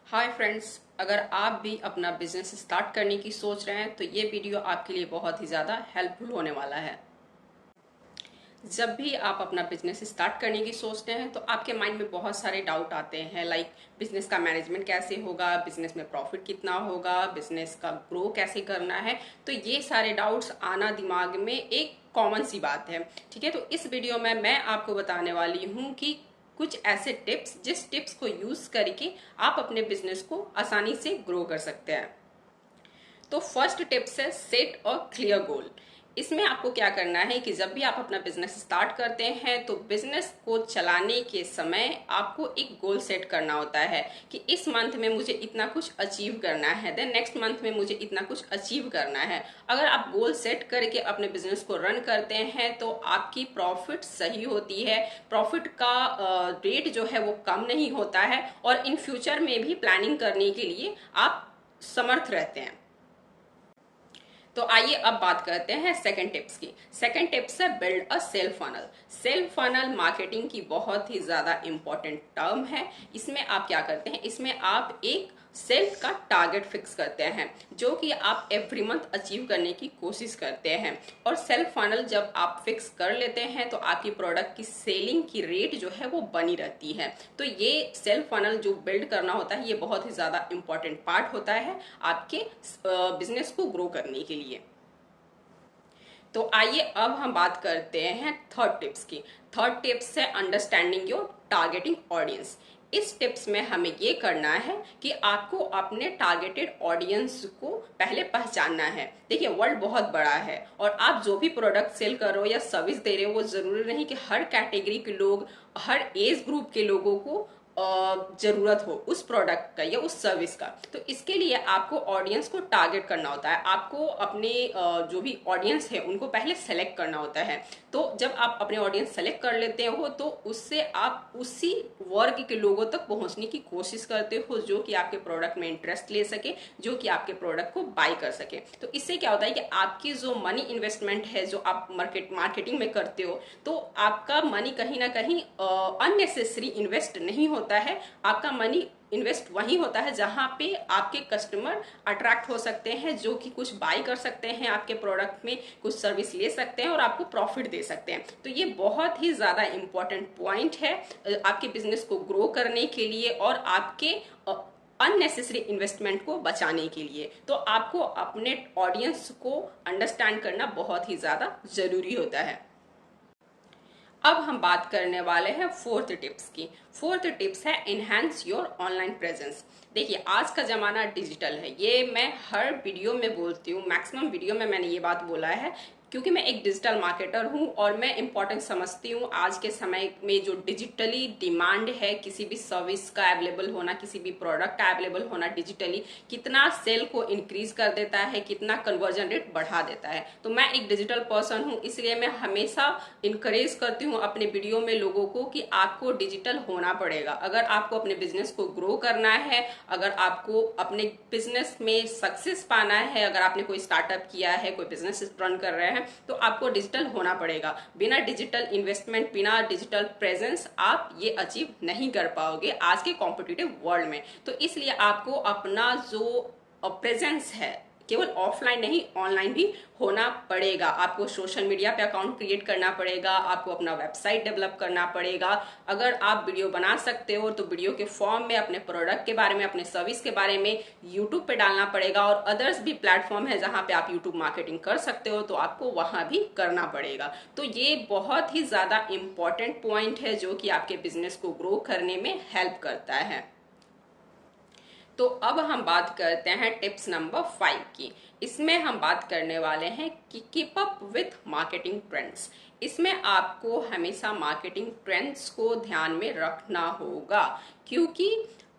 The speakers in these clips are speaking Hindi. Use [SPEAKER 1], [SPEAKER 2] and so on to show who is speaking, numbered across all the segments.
[SPEAKER 1] हाय फ्रेंड्स, अगर आप भी अपना बिजनेस स्टार्ट करने की सोच रहे हैं तो ये वीडियो आपके लिए बहुत ही ज़्यादा हेल्पफुल होने वाला है। जब भी आप अपना बिजनेस स्टार्ट करने की सोचते हैं तो आपके माइंड में बहुत सारे डाउट आते हैं, लाइक बिजनेस का मैनेजमेंट कैसे होगा, बिजनेस में प्रॉफिट कितना होगा, बिजनेस का ग्रो कैसे करना है। तो ये सारे डाउट्स आना दिमाग में एक कॉमन सी बात है। ठीक है, तो इस वीडियो में मैं आपको बताने वाली हूँ कि कुछ ऐसे टिप्स जिस टिप्स को यूज करके आप अपने बिजनेस को आसानी से ग्रो कर सकते हैं। तो फर्स्ट टिप्स है सेट अ क्लियर गोल। इसमें आपको क्या करना है कि जब भी आप अपना बिजनेस स्टार्ट करते हैं तो बिजनेस को चलाने के समय आपको एक गोल सेट करना होता है कि इस मंथ में मुझे इतना कुछ अचीव करना है, देन नेक्स्ट मंथ में मुझे इतना कुछ अचीव करना है। अगर आप गोल सेट करके अपने बिजनेस को रन करते हैं तो आपकी प्रॉफिट सही होती है, प्रॉफिट का रेट जो है वो कम नहीं होता है और इन फ्यूचर में भी प्लानिंग करने के लिए आप समर्थ रहते हैं। तो आइए अब बात करते हैं सेकंड टिप्स की। सेकंड टिप्स है build a self funnel. Self funnel marketing की बहुत ही ज्यादा इंपॉर्टेंट टर्म है। इसमें आप क्या करते हैं, इसमें आप एक सेल्फ का टारगेट फिक्स करते हैं जो कि आप एवरी मंथ अचीव करने की कोशिश करते हैं। और सेल्फ फनल जब आप फिक्स कर लेते हैं तो आपकी प्रोडक्ट की सेलिंग की रेट जो है वो बनी रहती है। तो ये सेल्फ फनल जो बिल्ड करना होता है ये बहुत ही ज्यादा इंपॉर्टेंट पार्ट होता है आपके बिजनेस को ग्रो करने के लिए। तो आइए अब हम बात करते हैं थर्ड टिप्स की। थर्ड टिप्स है अंडरस्टैंडिंग योर टारगेटिंग ऑडियंस। इस टिप्स में हमें ये करना है कि आपको अपने टारगेटेड ऑडियंस को पहले पहचानना है। देखिए, वर्ल्ड बहुत बड़ा है और आप जो भी प्रोडक्ट सेल कर रहे हो या सर्विस दे रहे हो वो जरूरी नहीं कि हर कैटेगरी के लोग, हर एज ग्रुप के लोगों को जरूरत हो उस प्रोडक्ट का या उस सर्विस का। तो इसके लिए आपको ऑडियंस को टारगेट करना होता है। आपको अपने जो भी ऑडियंस है उनको पहले सेलेक्ट करना होता है। तो जब आप अपने ऑडियंस सेलेक्ट कर लेते हो तो उससे आप उसी वर्ग के लोगों तक पहुंचने की कोशिश करते हो जो कि आपके प्रोडक्ट में इंटरेस्ट ले सके, जो कि आपके प्रोडक्ट को बाय कर सके। तो इससे क्या होता है कि आपकी जो मनी इन्वेस्टमेंट है जो आप मार्केटिंग में करते हो तो आपका मनी कहीं ना कहीं अननेसेसरी इन्वेस्ट नहीं होता है। आपका मनी इन्वेस्ट वही होता है जहां पे आपके कस्टमर अट्रैक्ट हो सकते हैं, जो कि कुछ बाय कर सकते हैं आपके प्रोडक्ट में, कुछ सर्विस ले सकते हैं और आपको प्रॉफिट दे सकते हैं। तो ये बहुत ही ज्यादा इंपॉर्टेंट पॉइंट है आपके बिजनेस को ग्रो करने के लिए और आपके अननेसेसरी इन्वेस्टमेंट को बचाने के लिए। तो आपको अपने ऑडियंस को अंडरस्टैंड करना बहुत ही ज्यादा जरूरी होता है। अब हम बात करने वाले हैं फोर्थ टिप्स की। फोर्थ टिप्स है इनहेंस योर ऑनलाइन प्रेजेंस। देखिए, आज का जमाना डिजिटल है, ये मैं हर वीडियो में बोलती हूँ, मैक्सिमम वीडियो में मैंने ये बात बोला है क्योंकि मैं एक डिजिटल मार्केटर हूँ और मैं इंपॉर्टेंट समझती हूँ आज के समय में जो डिजिटली डिमांड है, किसी भी सर्विस का अवेलेबल होना, किसी भी प्रोडक्ट का अवेलेबल होना डिजिटली कितना सेल को इंक्रीज कर देता है, कितना कन्वर्जन रेट बढ़ा देता है। तो मैं एक डिजिटल पर्सन हूँ, इसलिए मैं हमेशा इंकरेज करती हूँ अपने वीडियो में लोगों को कि आपको डिजिटल होना पड़ेगा। अगर आपको अपने बिजनेस को ग्रो करना है, अगर आपको अपने बिजनेस में सक्सेस पाना है, अगर आपने कोई स्टार्टअप किया है, कोई बिजनेस रन कर रहे हैं तो आपको डिजिटल होना पड़ेगा। बिना डिजिटल इन्वेस्टमेंट, बिना डिजिटल प्रेजेंस आप ये अचीव नहीं कर पाओगे आज के कॉम्पिटिटिव वर्ल्ड में। तो इसलिए आपको अपना जो प्रेजेंस है केवल ऑफलाइन नहीं ऑनलाइन भी होना पड़ेगा। आपको सोशल मीडिया पे अकाउंट क्रिएट करना पड़ेगा, आपको अपना वेबसाइट डेवलप करना पड़ेगा। अगर आप वीडियो बना सकते हो तो वीडियो के फॉर्म में अपने प्रोडक्ट के बारे में, अपने सर्विस के बारे में यूट्यूब पे डालना पड़ेगा और अदर्स भी प्लेटफॉर्म है जहां पे आप यूट्यूब मार्केटिंग कर सकते हो तो आपको वहां भी करना पड़ेगा। तो ये बहुत ही ज्यादा इंपॉर्टेंट पॉइंट है जो कि आपके बिजनेस को ग्रो करने में हेल्प करता है। तो अब हम बात करते हैं टिप्स नंबर 5 की। इसमें हम बात करने वाले हैं कि keep up with marketing trends. इसमें आपको हमेशा मार्केटिंग ट्रेंड्स को ध्यान में रखना होगा क्योंकि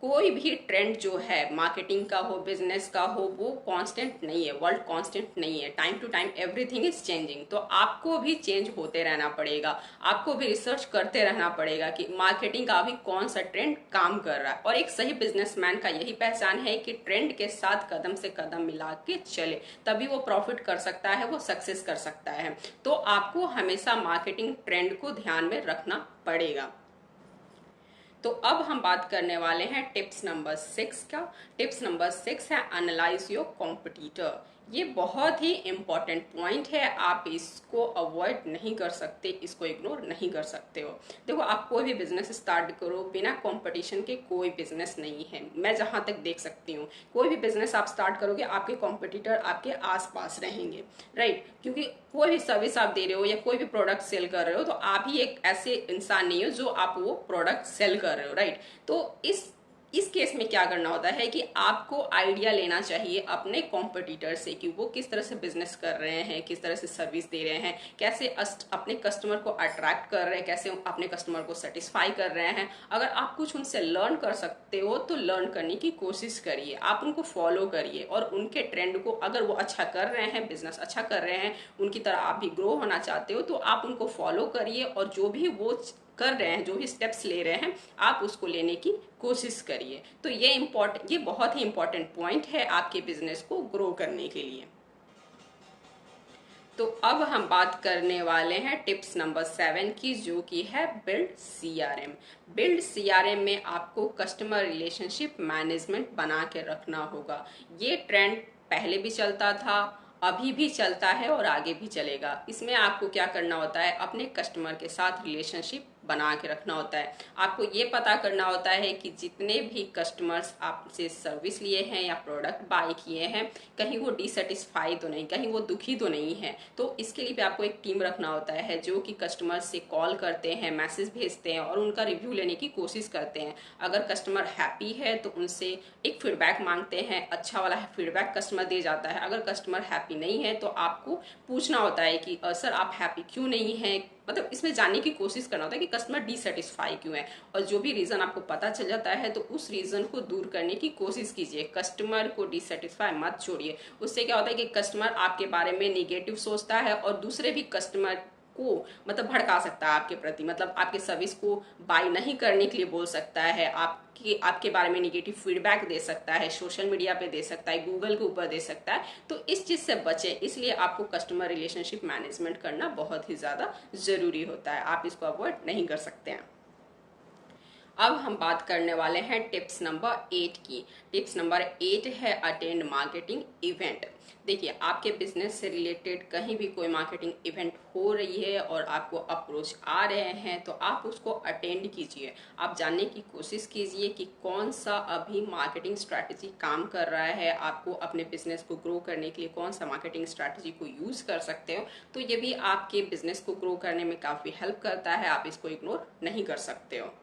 [SPEAKER 1] कोई भी ट्रेंड जो है मार्केटिंग का हो, बिजनेस का हो, वो कांस्टेंट नहीं है, वर्ल्ड कांस्टेंट नहीं है। Time to time everything is changing. तो आपको भी चेंज होते रहना पड़ेगा, आपको भी रिसर्च करते रहना पड़ेगा कि मार्केटिंग का अभी कौन सा ट्रेंड काम कर रहा है। और एक सही बिजनेसमैन का यही पहचान है कि ट्रेंड के साथ कदम से कदम मिला के चले, तभी वो प्रॉफिट कर सकता है, वो सक्सेस कर सकता है। तो आपको हमेशा मार्केटिंग ट्रेंड को ध्यान में रखना पड़ेगा। तो अब हम बात करने वाले हैं टिप्स नंबर 6 का। टिप्स नंबर 6 है एनालाइज योर कॉम्पिटिटर। ये बहुत ही इंपॉर्टेंट पॉइंट है, आप इसको अवॉइड नहीं कर सकते, इसको इग्नोर नहीं कर सकते हो। देखो, आप कोई भी बिजनेस स्टार्ट करो, बिना कंपटीशन के कोई बिजनेस नहीं है। मैं जहां तक देख सकती हूँ, कोई भी बिजनेस आप स्टार्ट करोगे, आपके कॉम्पिटिटर आपके आसपास रहेंगे, राइट। क्योंकि कोई भी सर्विस आप दे रहे हो या कोई भी प्रोडक्ट सेल कर रहे हो, तो आप ही एक ऐसे इंसान नहीं हो जो आप वो प्रोडक्ट सेल कर रहे हो, राइट। तो इस केस में क्या करना होता है कि आपको आइडिया लेना चाहिए अपने कॉम्पिटिटर से कि वो किस तरह से बिजनेस कर रहे हैं, किस तरह से सर्विस दे रहे हैं, कैसे अपने कस्टमर को अट्रैक्ट कर रहे हैं, कैसे अपने कस्टमर को सेटिस्फाई कर रहे हैं। अगर आप कुछ उनसे लर्न कर सकते हो तो लर्न करने की कोशिश करिए, आप उनको फॉलो करिए और उनके ट्रेंड को, अगर वो अच्छा कर रहे हैं, बिजनेस अच्छा कर रहे हैं, उनकी तरह आप भी ग्रो होना चाहते हो, तो आप उनको फॉलो करिए और जो भी वो कर रहे हैं, जो भी स्टेप्स ले रहे हैं, आप उसको लेने की कोशिश करिए। तो ये बहुत ही इंपॉर्टेंट पॉइंट है आपके बिजनेस को ग्रो करने के लिए। तो अब हम बात करने वाले हैं टिप्स नंबर 7 की, जो कि है बिल्ड सीआरएम। बिल्ड सीआरएम में आपको कस्टमर रिलेशनशिप मैनेजमेंट बना के रखना होगा। ये ट्रेंड पहले भी चलता था, अभी भी चलता है और आगे भी चलेगा। इसमें आपको क्या करना होता है, अपने कस्टमर के साथ रिलेशनशिप बना के रखना होता है। आपको ये पता करना होता है कि जितने भी कस्टमर्स आपसे सर्विस लिए हैं या प्रोडक्ट बाय किए हैं, कहीं वो डिसेटिस्फाई तो नहीं, कहीं वो दुखी तो नहीं है। तो इसके लिए भी आपको एक टीम रखना होता है जो कि कस्टमर से कॉल करते हैं, मैसेज भेजते हैं और उनका रिव्यू लेने की कोशिश करते हैं। अगर कस्टमर हैप्पी है तो उनसे एक फीडबैक मांगते हैं, अच्छा वाला फीडबैक कस्टमर दे जाता है। अगर कस्टमर हैप्पी नहीं है तो आपको पूछना होता है कि सर आप हैप्पी क्यों नहीं है, मतलब इसमें जानने की कोशिश करना होता है कि कस्टमर डिसेटिस्फाई क्यों है। और जो भी रीजन आपको पता चल जाता है तो उस रीजन को दूर करने की कोशिश कीजिए, कस्टमर को डिसेटिस्फाई मत छोड़िए। उससे क्या होता है कि कस्टमर आपके बारे में निगेटिव सोचता है और दूसरे भी कस्टमर को मतलब भड़का सकता है आपके प्रति, मतलब आपके सर्विस को बाय नहीं करने के लिए बोल सकता है, आपके बारे में निगेटिव फीडबैक दे सकता है, सोशल मीडिया पे दे सकता है, गूगल के ऊपर दे सकता है। तो इस चीज से बचे, इसलिए आपको कस्टमर रिलेशनशिप मैनेजमेंट करना बहुत ही ज्यादा जरूरी होता है, आप इसको अवॉइड नहीं कर सकते हैं। अब हम बात करने वाले हैं टिप्स नंबर 8 की। टिप्स नंबर 8 है अटेंड मार्केटिंग इवेंट। देखिए, आपके बिजनेस से रिलेटेड कहीं भी कोई मार्केटिंग इवेंट हो रही है और आपको अप्रोच आ रहे हैं तो आप उसको अटेंड कीजिए। आप जानने की कोशिश कीजिए कि कौन सा अभी मार्केटिंग स्ट्रैटेजी काम कर रहा है, आपको अपने बिजनेस को ग्रो करने के लिए कौन सा मार्केटिंग स्ट्रैटेजी को यूज कर सकते हो। तो ये भी आपके बिजनेस को ग्रो करने में काफी हेल्प करता है, आप इसको इग्नोर नहीं कर सकते हो।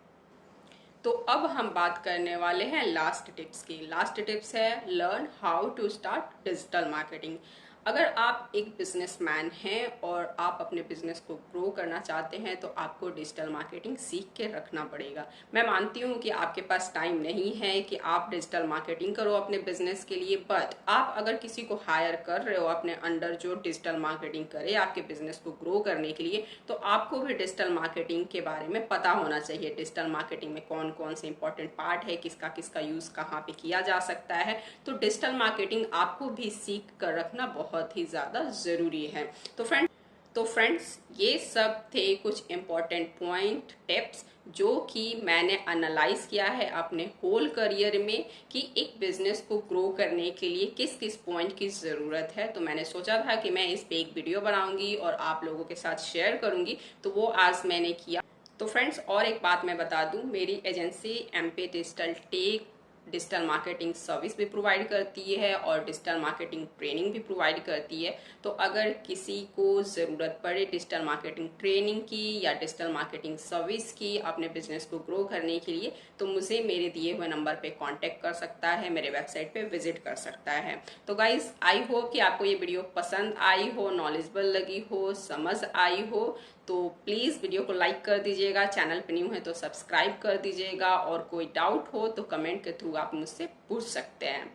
[SPEAKER 1] तो अब हम बात करने वाले हैं लास्ट टिप्स की। लास्ट टिप्स है learn how to start digital marketing. अगर आप एक बिजनेसमैन हैं और आप अपने बिजनेस को ग्रो करना चाहते हैं तो आपको डिजिटल मार्केटिंग सीख के रखना पड़ेगा। मैं मानती हूँ कि आपके पास टाइम नहीं है कि आप डिजिटल मार्केटिंग करो अपने बिजनेस के लिए, बट आप अगर किसी को हायर कर रहे हो अपने अंडर जो डिजिटल मार्केटिंग करे आपके बिजनेस को ग्रो करने के लिए, तो आपको भी डिजिटल मार्केटिंग के बारे में पता होना चाहिए। डिजिटल मार्केटिंग में कौन कौन से इंपॉर्टेंट पार्ट है, किसका किसका यूज कहाँ पे किया जा सकता है। तो डिजिटल मार्केटिंग आपको भी सीख कर रखना बहुत ही ज्यादा जरूरी है। तो फ्रेंड्स ये सब थे कुछ इंपॉर्टेंट पॉइंट टिप्स जो कि मैंने एनालाइज किया है अपने होल करियर में कि एक बिजनेस को ग्रो करने के लिए किस किस पॉइंट की ज़रूरत है। तो मैंने सोचा था कि मैं इस पे एक वीडियो बनाऊंगी और आप लोगों के साथ शेयर करूंगी, तो वो आज मैंने किया। तो फ्रेंड्स और एक बात मैं बता दूं, मेरी agency MP digital tech digital marketing service भी प्रोवाइड करती है और डिजिटल मार्केटिंग ट्रेनिंग भी प्रोवाइड करती है। तो अगर किसी को ज़रूरत पड़े डिजिटल मार्केटिंग ट्रेनिंग की या डिजिटल मार्केटिंग सर्विस की अपने बिजनेस को ग्रो करने के लिए, तो मुझे मेरे दिए हुए नंबर पे कांटेक्ट कर सकता है, मेरे वेबसाइट पे विजिट कर सकता है। तो गाइज आई होप कि आपको ये वीडियो पसंद आई हो, नॉलेजेबल लगी हो, समझ आई हो। तो प्लीज़ वीडियो को लाइक कर दीजिएगा, चैनल पे न्यू है तो सब्सक्राइब कर दीजिएगा और कोई डाउट हो तो कमेंट के थ्रू आप मुझसे पूछ सकते हैं।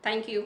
[SPEAKER 1] Thank you.